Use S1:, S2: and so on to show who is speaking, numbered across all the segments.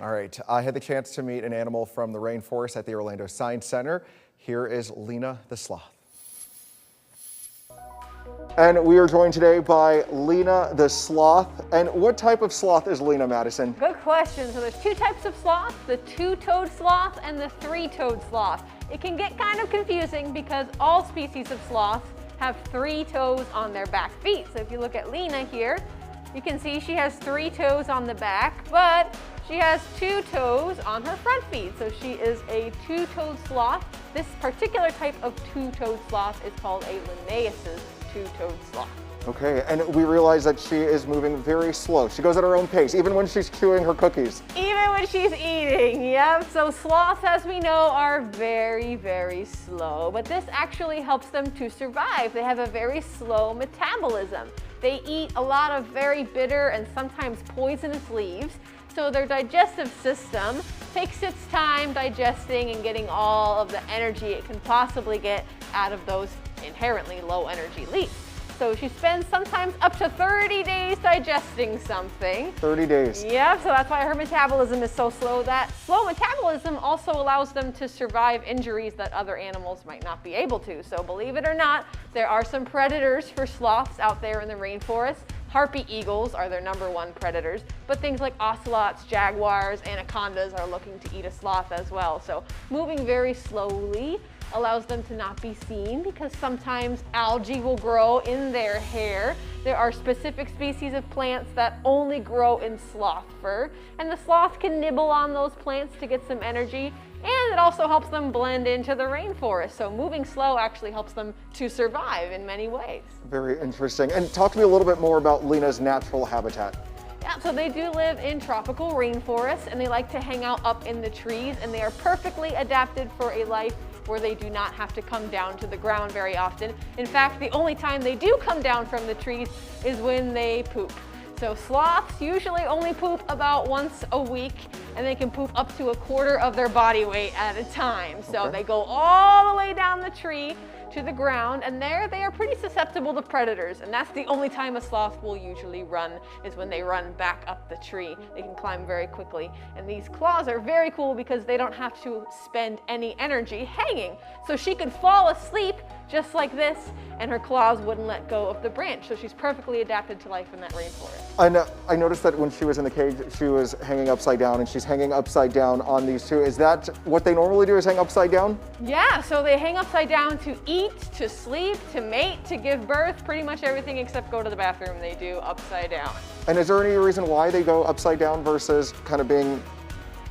S1: All right, I had the chance to meet an animal from the rainforest at the Orlando Science Center. Here is Lena the sloth. And we are joined today by Lena the sloth. And what type of sloth is Lena, Madison?
S2: Good question. So there's two types of sloth, the two-toed sloth and the three-toed sloth. It can get kind of confusing because all species of sloths have 3 toes on their back feet. So if you look at Lena here, you can see she has 3 toes on the back, but she has 2 toes on her front feet. So she is a two-toed sloth. This particular type of two-toed sloth is called a Linnaeus' two-toed sloth.
S1: Okay, and we realize that she is moving very slow. She goes at her own pace, even when she's chewing her cookies.
S2: Even when she's eating, yep. So sloths, as we know, are very, very slow, but this actually helps them to survive. They have a very slow metabolism. They eat a lot of very bitter and sometimes poisonous leaves, so their digestive system takes its time digesting and getting all of the energy it can possibly get out of those inherently low energy leaves. So she spends sometimes up to 30 days digesting something.
S1: 30 days.
S2: Yeah, so that's why her metabolism is so slow. That slow metabolism also allows them to survive injuries that other animals might not be able to. So believe it or not, there are some predators for sloths out there in the rainforest. Harpy eagles are their #1 predators, but things like ocelots, jaguars, anacondas are looking to eat a sloth as well. So moving very slowly allows them to not be seen because sometimes algae will grow in their hair. There are specific species of plants that only grow in sloth fur, and the sloth can nibble on those plants to get some energy, and it also helps them blend into the rainforest. So moving slow actually helps them to survive in many ways.
S1: Very interesting. And talk to me a little bit more about Lena's natural habitat.
S2: Yeah, so they do live in tropical rainforests, and they like to hang out up in the trees, and they are perfectly adapted for a life where they do not have to come down to the ground very often. In fact, the only time they do come down from the trees is when they poop. So sloths usually only poop about once a week, and they can poop up to 1/4 of their body weight at a time. So they go all the way down the tree to the ground, and there they are pretty susceptible to predators, and that's the only time a sloth will usually run, is when they run back up the tree. They can climb very quickly, and these claws are very cool because they don't have to spend any energy hanging. So she could fall asleep just like this, and her claws wouldn't let go of the branch. So she's perfectly adapted to life in that rainforest.
S1: I noticed that when she was in the cage, she was hanging upside down, and she's hanging upside down on these two. Is that what they normally do, is hang upside down?
S2: Yeah, so they hang upside down to eat, to sleep, to mate, to give birth, pretty much everything except go to the bathroom they do upside down.
S1: And is there any reason why they go upside down versus kind of being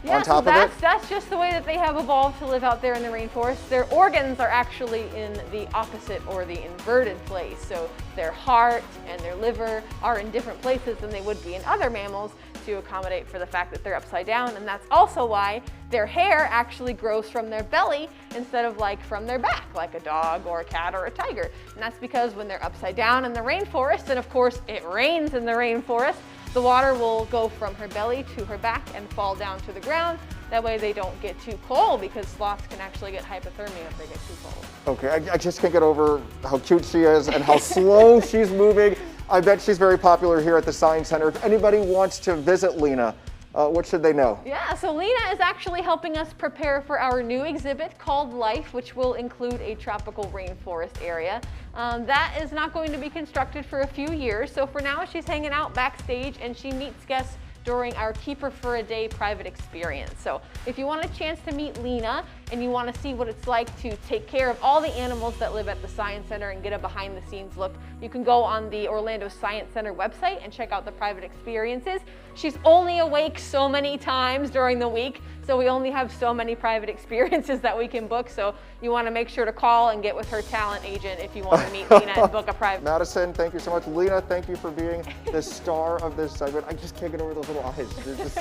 S1: on top of it?
S2: That's just the way that they have evolved to live out there in the rainforest. Their organs are actually in the opposite or the inverted place. So their heart and their liver are in different places than they would be in other mammals to accommodate for the fact that they're upside down. And that's also why their hair actually grows from their belly instead of like from their back, like a dog or a cat or a tiger. And that's because when they're upside down in the rainforest, and of course it rains in the rainforest, the water will go from her belly to her back and fall down to the ground. That way they don't get too cold, because sloths can actually get hypothermia if they get too cold.
S1: Okay, I just can't get over how cute she is and how slow she's moving. I bet she's very popular here at the Science Center. If anybody wants to visit Lena, what should they know?
S2: Yeah, so Lena is actually helping us prepare for our new exhibit called Life, which will include a tropical rainforest area. That is not going to be constructed for a few years, so for now she's hanging out backstage and she meets guests during our Keep Her for a Day private experience. So if you want a chance to meet Lena and you want to see what it's like to take care of all the animals that live at the Science Center and get a behind the scenes look, you can go on the Orlando Science Center website and check out the private experiences. She's only awake so many times during the week, so we only have so many private experiences that we can book. So you want to make sure to call and get with her talent agent if you want to meet Lena and book a private.
S1: Madison, thank you so much. Lena, thank you for being the star of this segment. I just can't get over those little eyes. They're just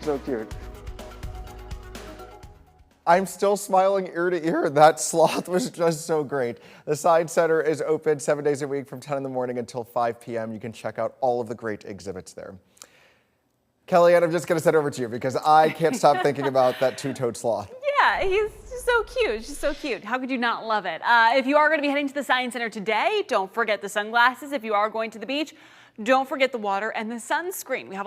S1: so cute. I'm still smiling ear to ear. That sloth was just so great. The Science Center is open 7 days a week from 10 in the morning until 5 p.m. You can check out all of the great exhibits there. Kellyanne, I'm just going to send it over to you because I can't stop thinking about that two-toed sloth.
S3: Yeah, he's so cute. She's so cute. How could you not love it? If you are going to be heading to the Science Center today, don't forget the sunglasses. If you are going to the beach, don't forget the water and the sunscreen. We have